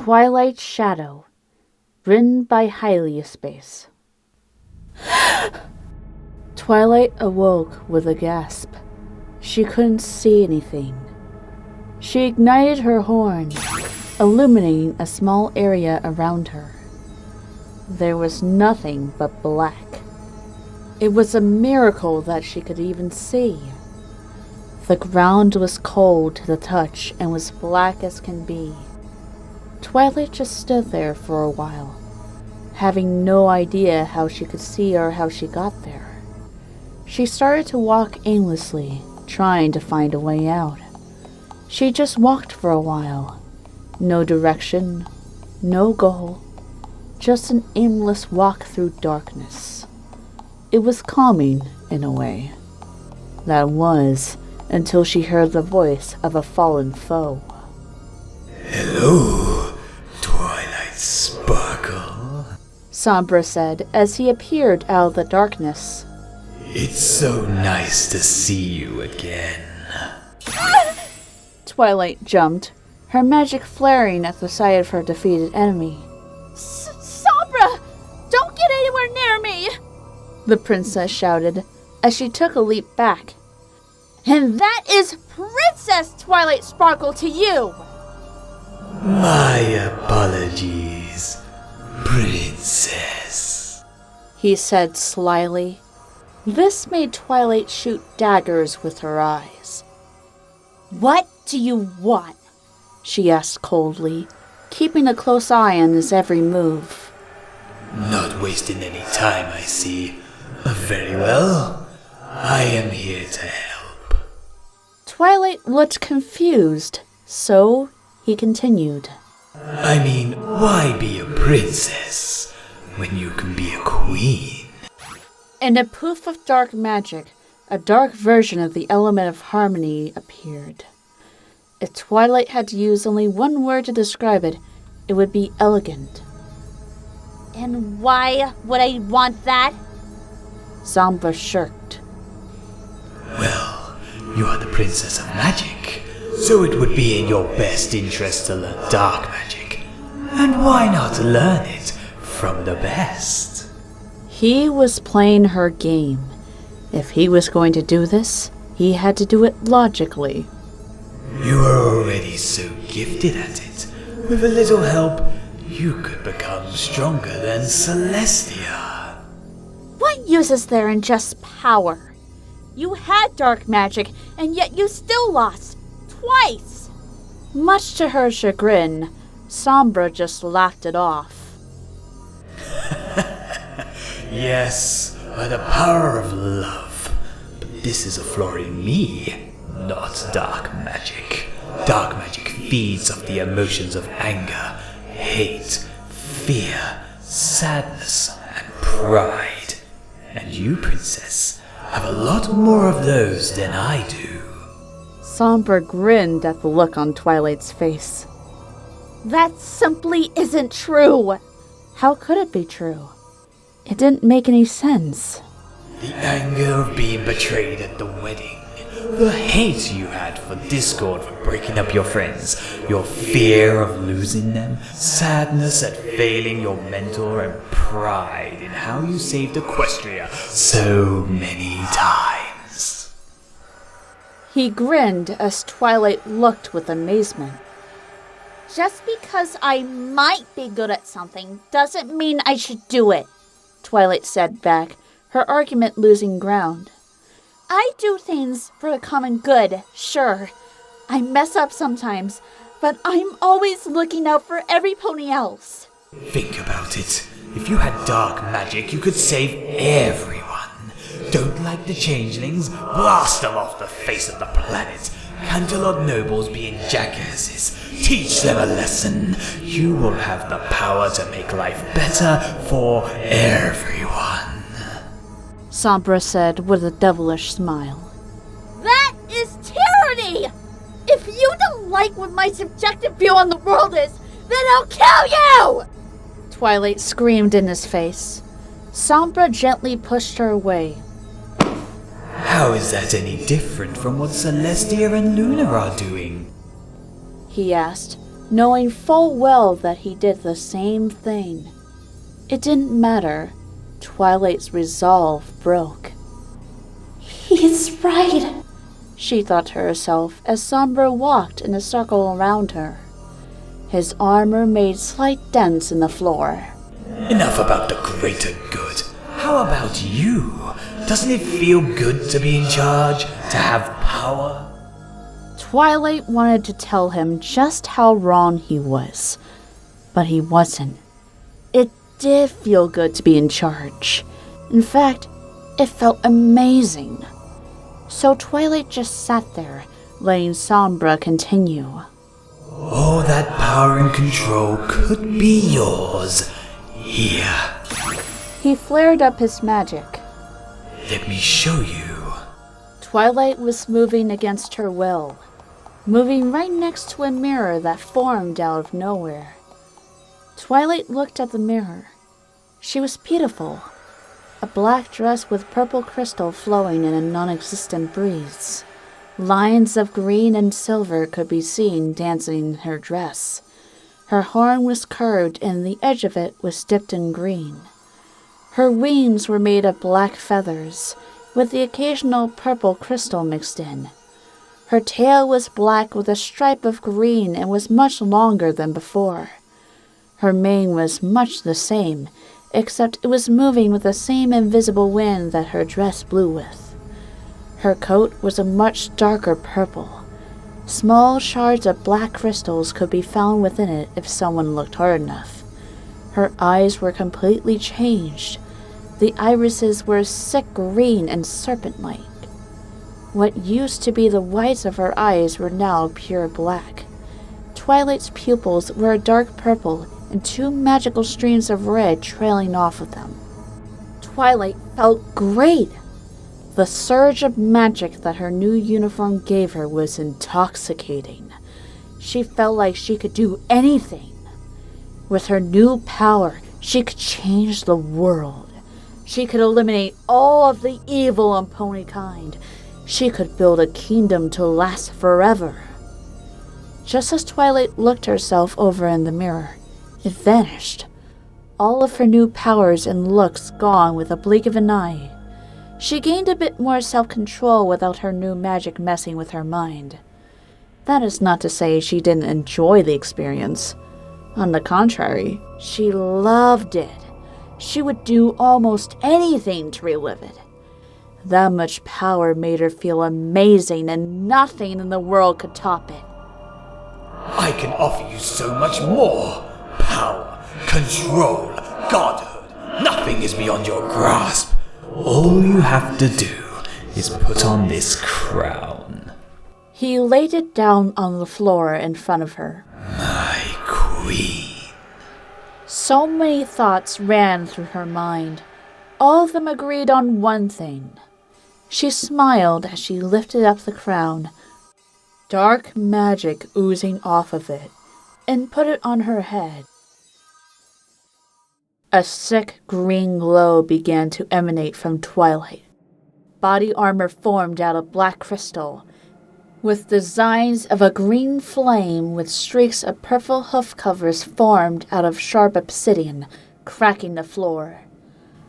Twilight Shadow, written by Hielispace. Twilight awoke with a gasp. She couldn't see anything. She ignited her horn, illuminating a small area around her. There was nothing but black. It was a miracle that she could even see. The ground was cold to the touch and was black as can be. Twilight just stood there for a while, having no idea how she could see or how she got there. She started to walk aimlessly, trying to find a way out. She just walked for a while. No direction, no goal, just an aimless walk through darkness. It was calming, in a way. That was, until she heard the voice of a fallen foe. "Hello, Twilight Sparkle," Sombra said as he appeared out of the darkness. "It's so nice to see you again." Twilight jumped, her magic flaring at the sight of her defeated enemy. Sombra! Don't get anywhere near me! The princess shouted as she took a leap back. And that is Princess Twilight Sparkle to you! My apologies, Princess, he said slyly. This made Twilight shoot daggers with her eyes. What do you want? She asked coldly, keeping a close eye on his every move. Not wasting any time, I see. Very well. I am here to help. Twilight looked confused, so he continued. I mean, why be a princess when you can be a queen? In a poof of dark magic, a dark version of the element of harmony appeared. If Twilight had to use only one word to describe it, it would be elegant. And why would I want that? Sombra shirked. Well, you are the Princess of Magic, so it would be in your best interest to learn dark magic. And why not learn it from the best? He was playing her game. If he was going to do this, he had to do it logically. You are already so gifted at it. With a little help, you could become stronger than Celestia. What use is there in just power? You had dark magic, and yet you still lost. Twice! Much to her chagrin, Sombra just laughed it off. Yes, by the power of love. But this is a flaw in me, not dark magic. Dark magic feeds off the emotions of anger, hate, fear, sadness, and pride. And you, Princess, have a lot more of those than I do. Sombra grinned at the look on Twilight's face. That simply isn't true. How could it be true? It didn't make any sense. The anger of being betrayed at the wedding, the hate you had for Discord for breaking up your friends, your fear of losing them, sadness at failing your mentor, and pride in how you saved Equestria so many times. He grinned as Twilight looked with amazement. Just because I might be good at something doesn't mean I should do it, Twilight said back, her argument losing ground. I do things for the common good, sure. I mess up sometimes, but I'm always looking out for everybody else. Think about it. If you had dark magic, you could save everyone. Don't like the changelings? Blast them off the face of the planet. Canterlot nobles being jackasses. Teach them a lesson. You will have the power to make life better for everyone. Sombra said with a devilish smile. That is tyranny! If you don't like what my subjective view on the world is, then I'll kill you! Twilight screamed in his face. Sombra gently pushed her away. How is that any different from what Celestia and Luna are doing? He asked, knowing full well that he did the same thing. It didn't matter. Twilight's resolve broke. He's right, she thought to herself as Sombra walked in a circle around her. His armor made slight dents in the floor. Enough about the greater good. How about you? Doesn't it feel good to be in charge, to have power? Twilight wanted to tell him just how wrong he was, but he wasn't. It did feel good to be in charge. In fact, it felt amazing. So Twilight just sat there, letting Sombra continue. Oh, that power and control could be yours. Here. He flared up his magic. Let me show you. Twilight was moving against her will, moving right next to a mirror that formed out of nowhere. Twilight looked at the mirror. She was beautiful. A black dress with purple crystal flowing in a non-existent breeze. Lines of green and silver could be seen dancing in her dress. Her horn was curved and the edge of it was dipped in green. Her wings were made of black feathers, with the occasional purple crystal mixed in. Her tail was black with a stripe of green and was much longer than before. Her mane was much the same, except it was moving with the same invisible wind that her dress blew with. Her coat was a much darker purple. Small shards of black crystals could be found within it if someone looked hard enough. Her eyes were completely changed. The irises were sick green and serpent-like. What used to be the whites of her eyes were now pure black. Twilight's pupils were a dark purple and 2 magical streams of red trailing off of them. Twilight felt great. The surge of magic that her new uniform gave her was intoxicating. She felt like she could do anything. With her new power, she could change the world. She could eliminate all of the evil on ponykind. She could build a kingdom to last forever. Just as Twilight looked herself over in the mirror, it vanished. All of her new powers and looks gone with a blink of an eye. She gained a bit more self-control without her new magic messing with her mind. That is not to say she didn't enjoy the experience. On the contrary, she loved it. She would do almost anything to relive it. That much power made her feel amazing, and nothing in the world could top it. I can offer you so much more. Power, control, godhood. Nothing is beyond your grasp. All you have to do is put on this crown. He laid it down on the floor in front of her. My queen. So many thoughts ran through her mind. All of them agreed on one thing. She smiled as she lifted up the crown, dark magic oozing off of it, and put it on her head. A sick green glow began to emanate from Twilight. Body armor formed out of black crystal, with designs of a green flame with streaks of purple hoof covers formed out of sharp obsidian, cracking the floor.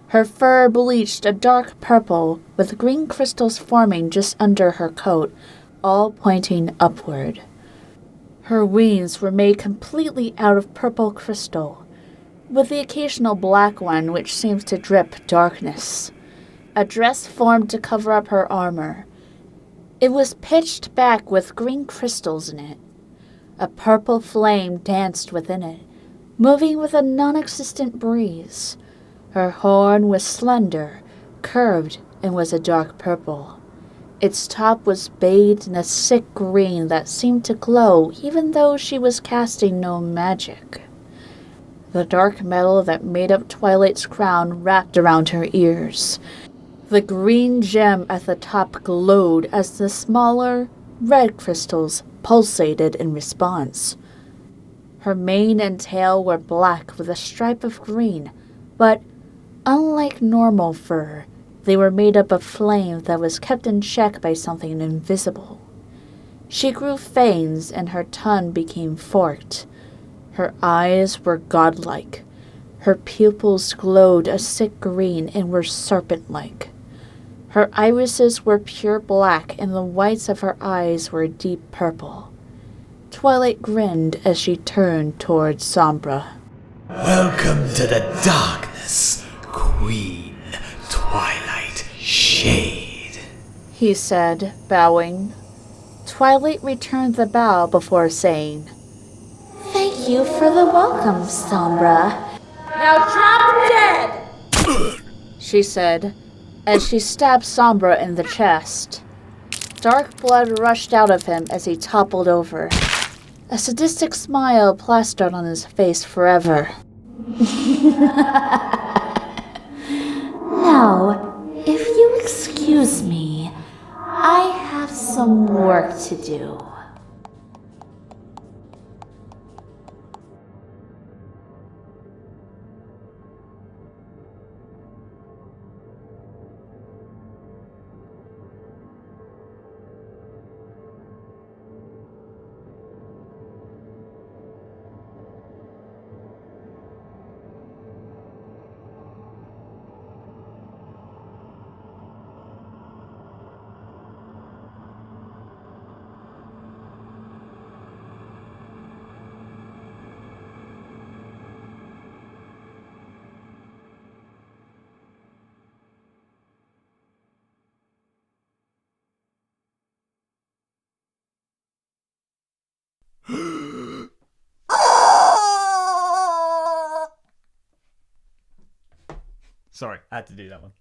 Her fur bleached a dark purple, with green crystals forming just under her coat, all pointing upward. Her wings were made completely out of purple crystal, with the occasional black one which seems to drip darkness. A dress formed to cover up her armor. It was pitched back with green crystals in it. A purple flame danced within it, moving with a non-existent breeze. Her horn was slender, curved, and was a dark purple. Its top was bathed in a sick green that seemed to glow even though she was casting no magic. The dark metal that made up Twilight's crown wrapped around her ears. The green gem at the top glowed as the smaller, red crystals pulsated in response. Her mane and tail were black with a stripe of green, but unlike normal fur, they were made up of flame that was kept in check by something invisible. She grew fangs and her tongue became forked. Her eyes were godlike. Her pupils glowed a sick green and were serpent-like. Her irises were pure black, and the whites of her eyes were deep purple. Twilight grinned as she turned towards Sombra. Welcome to the darkness, Queen Twilight Shade, he said, bowing. Twilight returned the bow before saying, Thank you for the welcome, Sombra. Now drop dead! she said, as she stabbed Sombra in the chest. Dark blood rushed out of him as he toppled over. A sadistic smile plastered on his face forever. Now, if you excuse me, I have some work to do. Sorry, I had to do that one.